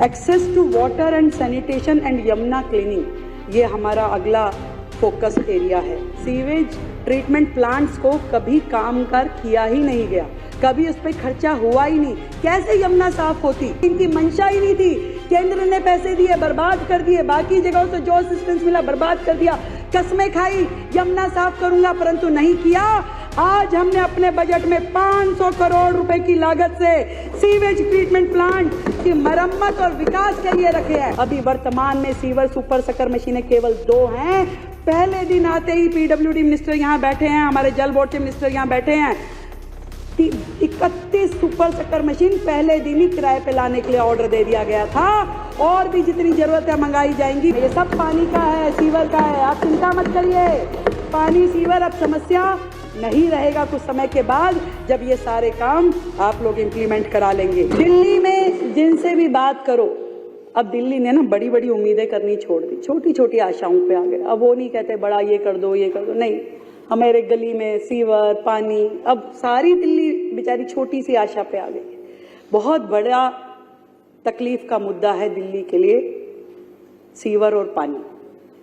Access to water and sanitation and Yamuna cleaning, ये हमारा अगला फोकस एरिया है। सीवेज ट्रीटमेंट प्लांट्स को कभी काम कर किया ही नहीं गया, कभी उस पर खर्चा हुआ ही नहीं। कैसे यमुना साफ होती, इनकी मंशा ही नहीं थी। केंद्र ने पैसे दिए, बर्बाद कर दिए, बाकी जगहों से जो असिस्टेंस मिला बर्बाद कर दिया। कसमें खाई यमुना साफ करूंगा, परंतु नहीं किया। आज हमने अपने बजट में 500 करोड़ रुपए की लागत से सीवेज ट्रीटमेंट प्लांट की मरम्मत और विकास के लिए रखे हैं। अभी वर्तमान में सीवर सुपर सकर मशीनें केवल 2 हैं। पहले दिन आते ही पीडब्ल्यूडी मिनिस्टर यहाँ बैठे हैं, हमारे जल बोर्ड के मिनिस्टर यहाँ बैठे हैं। 31 सुपर सकर मशीन पहले दिन ही किराए पे लाने के लिए ऑर्डर दे दिया गया था, और भी जितनी जरूरत है मंगाई जाएंगी। ये सब पानी का है, सीवर का है, आप चिंता मत करिए। पानी सीवर अब समस्या नहीं रहेगा कुछ समय के बाद, जब ये सारे काम आप लोग इम्प्लीमेंट करा लेंगे। दिल्ली में जिनसे भी बात करो, अब दिल्ली ने ना बड़ी बड़ी उम्मीदें करनी छोड़ दी, छोटी छोटी आशाओं पे आ गए। अब वो नहीं कहते बड़ा ये कर दो ये कर दो, नहीं, हमारे गली में सीवर पानी, अब सारी दिल्ली बेचारी छोटी सी आशा पे आ गई। बहुत बड़ा तकलीफ का मुद्दा है दिल्ली के लिए सीवर और पानी।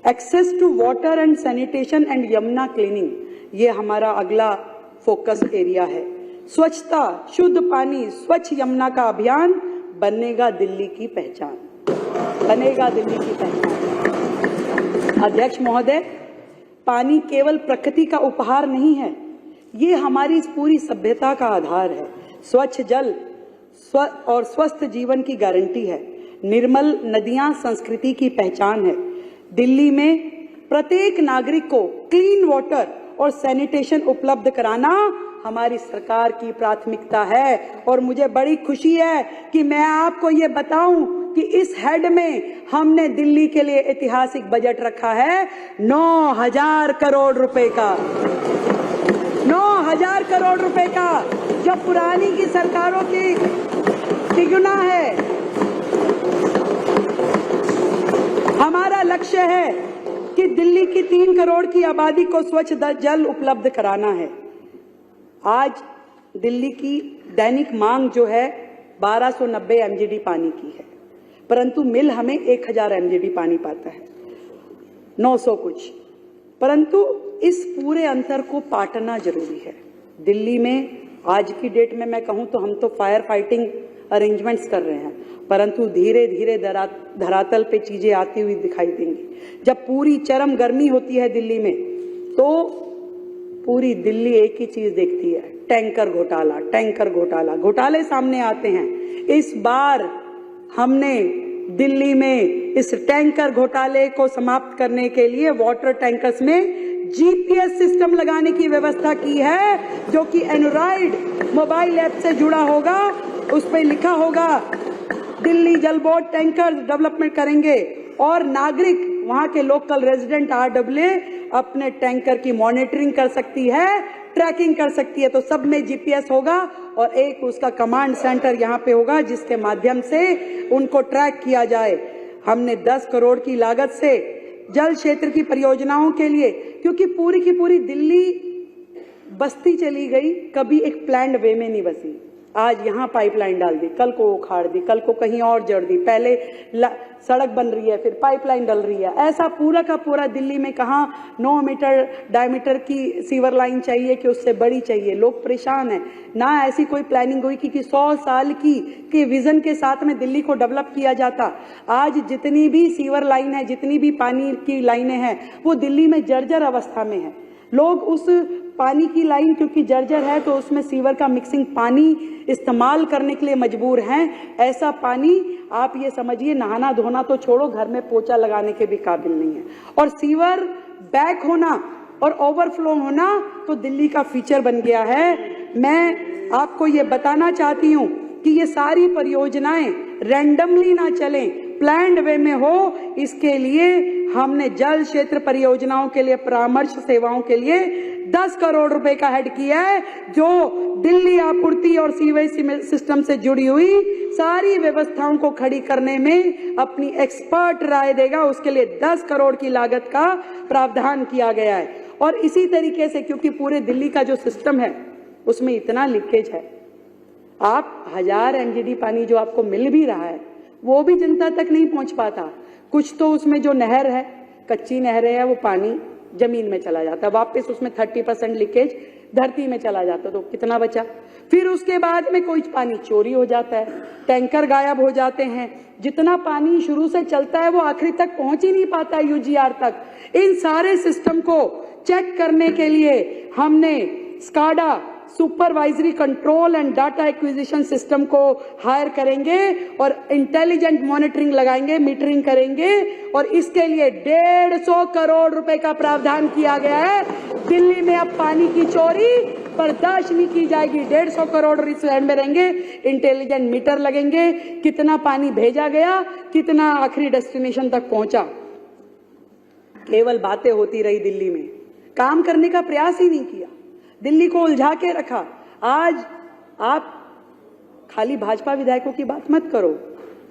Access to water and sanitation and Yamuna cleaning, ये हमारा अगला फोकस एरिया है। स्वच्छता, शुद्ध पानी, स्वच्छ यमुना का अभियान बनेगा दिल्ली की पहचान, बनेगा दिल्ली की पहचान। अध्यक्ष महोदय, पानी केवल प्रकृति का उपहार नहीं है, ये हमारी इस पूरी सभ्यता का आधार है। स्वच्छ जल और स्वस्थ जीवन की गारंटी है। निर्मल नदियां संस्कृति की पहचान है। दिल्ली में प्रत्येक नागरिक को क्लीन वाटर और सैनिटेशन उपलब्ध कराना हमारी सरकार की प्राथमिकता है। और मुझे बड़ी खुशी है कि मैं आपको ये बताऊं कि इस हेड में हमने दिल्ली के लिए ऐतिहासिक बजट रखा है 9,000 करोड़ रुपए का, 9,000 करोड़ रुपए का, जो पुरानी की सरकारों की तिगुना है। हमारा लक्ष्य है कि दिल्ली की 3 करोड़ की आबादी को स्वच्छ जल उपलब्ध कराना है। आज दिल्ली की दैनिक मांग जो है 1290 MGD पानी की है, परंतु मिल हमें 1000 MGD पानी पाता है, 900 कुछ। परंतु इस पूरे अंतर को पाटना जरूरी है। दिल्ली में आज की डेट में मैं कहूं तो हम तो फायर फाइटिंग अरेंजमेंट्स कर रहे हैं, परंतु धीरे धीरे धरातल पे चीजें आती हुई दिखाई देंगी। जब पूरी चरम गर्मी होती है दिल्ली में, तो पूरी दिल्ली एक ही चीज देखती है, टैंकर घोटाला, टैंकर घोटाला। घोटाले सामने आते हैं। इस बार हमने दिल्ली में इस टैंकर घोटाले को समाप्त करने के लिए वाटर टैंकर्स में GPS सिस्टम लगाने की व्यवस्था की है, जो कि एंड्रॉइड मोबाइल ऐप से जुड़ा होगा। उस पर लिखा होगा दिल्ली जल बोर्ड टैंकर डेवलपमेंट करेंगे, और नागरिक वहां के लोकल रेजिडेंट RWA अपने टैंकर की मॉनिटरिंग कर सकती है, ट्रैकिंग कर सकती है। तो सब में GPS होगा और एक उसका कमांड सेंटर यहाँ पे होगा, जिसके माध्यम से उनको ट्रैक किया जाए। हमने 10 करोड़ की लागत से जल क्षेत्र की परियोजनाओं के लिए, क्योंकि पूरी की पूरी दिल्ली बस्ती चली गई, कभी एक प्लान्ड वे में नहीं बसी। आज यहाँ पाइपलाइन डाल दी, कल को उखाड़ दी, कल को कहीं और जड़ दी, पहले सड़क बन रही है, फिर पाइपलाइन डल रही है। ऐसा पूरा का पूरा दिल्ली में कहाँ 9 मीटर डायमीटर की सीवर लाइन चाहिए कि उससे बड़ी चाहिए। लोग परेशान हैं। ना ऐसी कोई प्लानिंग हुई कि 100 साल की विजन के साथ में दिल्ली को डेवलप किया जाता। आज जितनी भी सीवर लाइन है, जितनी भी पानी की लाइनें हैं, वो दिल्ली में जर्जर अवस्था में है। लोग उस पानी की लाइन क्योंकि जर्जर है, तो उसमें सीवर का मिक्सिंग पानी इस्तेमाल करने के लिए मजबूर हैं। ऐसा पानी आप ये समझिए, नहाना धोना तो छोड़ो, घर में पोछा लगाने के भी काबिल नहीं है। और सीवर बैक होना और ओवरफ्लो होना तो दिल्ली का फीचर बन गया है। मैं आपको ये बताना चाहती हूँ कि ये सारी परियोजनाएं रैंडमली ना चलें, प्लान्ड वे में हो। इसके लिए हमने जल क्षेत्र परियोजनाओं के लिए परामर्श सेवाओं के लिए 10 करोड़ रुपए का हेड किया है, जो दिल्ली आपूर्ति और सीवेज सिस्टम से जुड़ी हुई सारी व्यवस्थाओं को खड़ी करने में अपनी एक्सपर्ट राय देगा। उसके लिए 10 करोड़ की लागत का प्रावधान किया गया है। और इसी तरीके से, क्योंकि पूरे दिल्ली का जो सिस्टम है उसमें इतना लीकेज है, आप 1000 MGD पानी जो आपको मिल भी रहा है, वो भी जनता तक नहीं पहुंच पाता। कुछ तो उसमें जो नहर है, कच्ची नहरें है, वो पानी जमीन में चला जाता है, वापस उसमें 30% लीकेज धरती में चला जाता, तो कितना बचा। फिर उसके बाद में कोई पानी चोरी हो जाता है, टैंकर गायब हो जाते हैं, जितना पानी शुरू से चलता है वो आखिरी तक पहुंच ही नहीं पाता यूजीआर तक। इन सारे सिस्टम को चेक करने के लिए हमने SCADA supervisory control and data acquisition system को हायर करेंगे और इंटेलिजेंट मॉनिटरिंग लगाएंगे, मीटरिंग करेंगे, और इसके लिए 150 करोड़ रुपए का प्रावधान किया गया है। दिल्ली में अब पानी की चोरी बर्दाश्त नहीं की जाएगी। 150 करोड़ इस लैंड में रहेंगे, इंटेलिजेंट मीटर लगेंगे, कितना पानी भेजा गया, कितना आखिरी डेस्टिनेशन तक पहुंचा। केवल बातें होती रही, दिल्ली में काम करने का प्रयास ही नहीं किया, दिल्ली को उलझा के रखा। आज आप खाली भाजपा विधायकों की बात मत करो,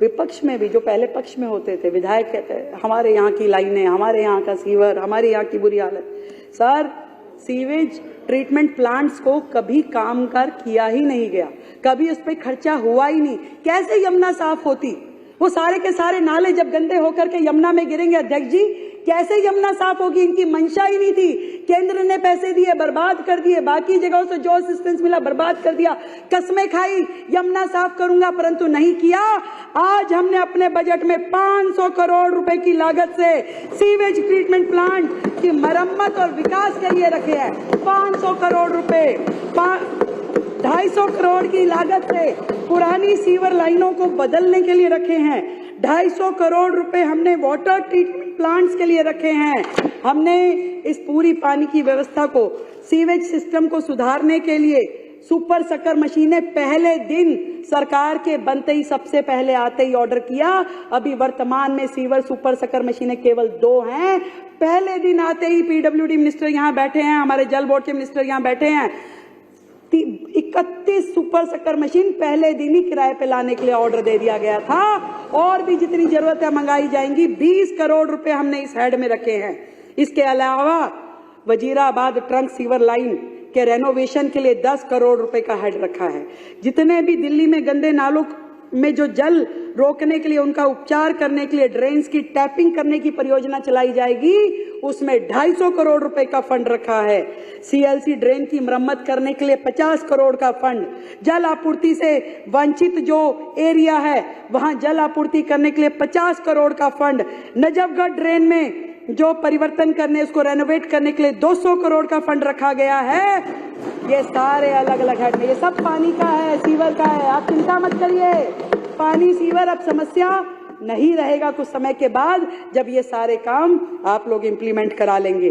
विपक्ष में भी जो पहले पक्ष में होते थे विधायक कहते हैं हमारे यहाँ की लाइनें, हमारे यहाँ का सीवर, हमारे यहाँ की बुरी हालत। सर, सीवेज ट्रीटमेंट प्लांट्स को कभी काम कर किया ही नहीं गया, कभी उस पर खर्चा हुआ ही नहीं। कैसे यमुना साफ होती? वो सारे के सारे नाले जब गंदे होकर के यमुना में गिरेंगे, अध्यक्ष जी, कैसे यमुना साफ होगी? इनकी मंशा ही नहीं थी। केंद्र ने पैसे दिए, बर्बाद कर दिए, बाकी जगहों से जो असिस्टेंस मिला बर्बाद कर दिया, कस्में खाई यमुना साफ करूंगा, परंतु नहीं किया। आज हमने अपने बजट में 500 करोड़ रुपए की लागत से सीवेज ट्रीटमेंट प्लांट की मरम्मत और विकास के लिए रखे हैं। 500 करोड़ रुपए, 250 करोड़ की लागत से पुरानी सीवर लाइनों को बदलने के लिए रखे हैं। 250 करोड़ रुपए हमने वाटर ट्रीटमेंट प्लांट्स के लिए रखे हैं। हमने इस पूरी पानी की व्यवस्था को, सीवेज सिस्टम को सुधारने के लिए सुपर सकर मशीनें पहले दिन सरकार के बनते ही सबसे पहले आते ही ऑर्डर किया। अभी वर्तमान में सीवर सुपर सकर मशीनें केवल 2 हैं। पहले दिन आते ही पीडब्ल्यूडी मिनिस्टर यहाँ बैठे हैं, हमारे जल बोर्ड के मिनिस्टर यहाँ बैठे हैं, 31 सुपर सकर मशीन पहले दिन ही किराए पे लाने के लिए ऑर्डर दे दिया गया था। और भी जितनी जरूरत है मंगाई जाएंगी। 20 करोड़ रुपए हमने इस हेड में रखे हैं। इसके अलावा वजीराबाद ट्रंक सीवर लाइन के रेनोवेशन के लिए 10 करोड़ रुपए का हेड रखा है। जितने भी दिल्ली में गंदे नालों में जो जल रोकने के लिए, उनका उपचार करने के लिए ड्रेन्स की टैपिंग करने की परियोजना चलाई जाएगी, उसमें 250 करोड़ रुपए का फंड रखा है। सीएलसी ड्रेन की मरम्मत करने के लिए 50 करोड़ का फंड, जल आपूर्ति से वंचित जो एरिया है वहां जल आपूर्ति करने के लिए 50 करोड़ का फंड, नजफगढ़ ड्रेन में जो परिवर्तन करने, उसको रेनोवेट करने के लिए 200 करोड़ का फंड रखा गया है। ये सारे अलग अलग हेड में, ये सब पानी का है, सीवर का है। आप चिंता मत करिए, पानी सीवर अब समस्या नहीं रहेगा कुछ समय के बाद, जब ये सारे काम आप लोग इम्प्लीमेंट करा लेंगे।